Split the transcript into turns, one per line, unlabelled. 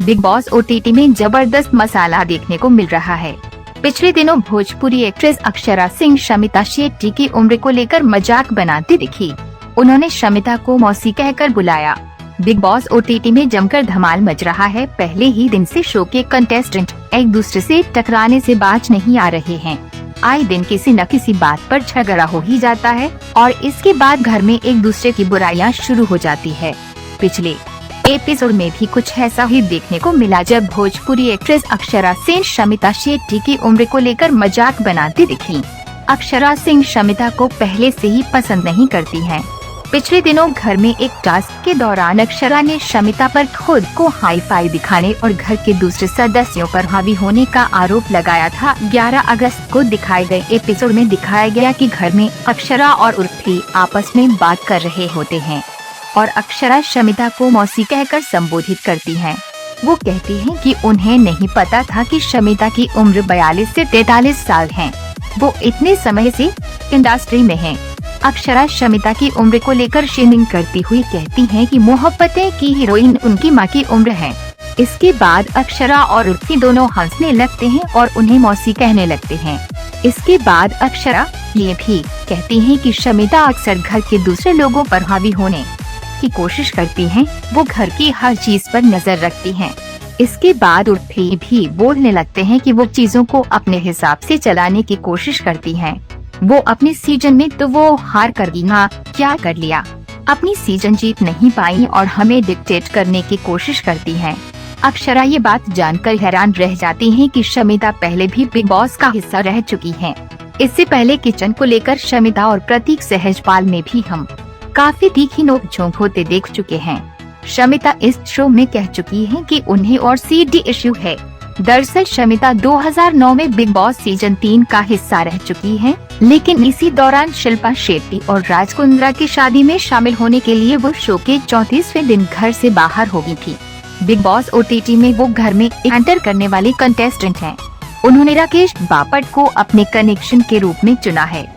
Big boss OTT में जबरदस्त मसाला देखने को मिल रहा है। पिछले दिनों भोजपुरी एक्ट्रेस अक्षरा सिंह शमिता शेट्टी की उम्र को लेकर मजाक बनाती दिखी। उन्होंने शमिता को मौसी कहकर बुलाया। बिग बॉस ओटीटी में जमकर धमाल मच रहा है। पहले ही दिन से शो के कंटेस्टेंट एक दूसरे से टकराने से बाज नहीं आ रहे हैं। आए दिन किसी न किसी बात पर झगड़ा हो ही जाता है और इसके बाद घर में एक दूसरे की बुराइयां शुरू हो जाती है। पिछले एपिसोड में भी कुछ ऐसा ही देखने को मिला, जब भोजपुरी एक्ट्रेस अक्षरा सिंह शमिता शेट्टी की उम्र को लेकर मजाक बनाती दिखी। अक्षरा सिंह शमिता को पहले से ही पसंद नहीं करती हैं। पिछले दिनों घर में एक टास्क के दौरान अक्षरा ने शमिता पर खुद को हाई फाई दिखाने और घर के दूसरे सदस्यों पर हावी होने का आरोप लगाया था। 11 अगस्त को दिखाए गए एपिसोड में दिखाया गया कि घर में अक्षरा और उर्फी आपस में बात कर रहे होते हैं और अक्षरा शमिता को मौसी कहकर संबोधित करती हैं। वो कहती हैं कि उन्हें नहीं पता था कि शमिता की उम्र 42 से 43 साल है। वो इतने समय से इंडस्ट्री में है। अक्षरा शमिता की उम्र को लेकर शेमिंग करती हुई कहती हैं कि मोहब्बतें की हीरोइन उनकी मां की उम्र है। इसके बाद अक्षरा और उर्फी दोनों हंसने लगते हैं और उन्हें मौसी कहने लगते हैं। इसके बाद अक्षरा ये भी कहती हैं कि शमिता अक्सर घर के दूसरे लोगों पर हावी होने की कोशिश करती हैं। वो घर की हर चीज पर नजर रखती हैं। इसके बाद उर्फी भी बोलने लगते हैं कि वो चीजों को अपने हिसाब से चलाने की कोशिश करती हैं। वो अपने सीजन में तो वो हार कर गई ना, क्या कर लिया, अपनी सीजन जीत नहीं पाई और हमें डिक्टेट करने की कोशिश करती हैं। अक्षरा ये बात जानकर हैरान रह जाती हैं कि शमिता पहले भी बिग बॉस का हिस्सा रह चुकी हैं। इससे पहले किचन को लेकर शमिता और प्रतीक सहजपाल में भी हम काफी तीखी नोक-झोंक होते देख चुके हैं। शमिता इस शो में कह चुकी हैं कि उन्हें और सीडी इश्यू है। दरअसल शमिता 2009 में बिग बॉस सीजन 3 का हिस्सा रह चुकी हैं, लेकिन इसी दौरान शिल्पा शेट्टी और राज कुंद्रा की शादी में शामिल होने के लिए वो शो के 34वें दिन घर से बाहर हो गई थी। बिग बॉस ओटीटी में वो घर में एंटर करने वाली कंटेस्टेंट हैं। उन्होंने राकेश बापट को अपने कनेक्शन के रूप में चुना है।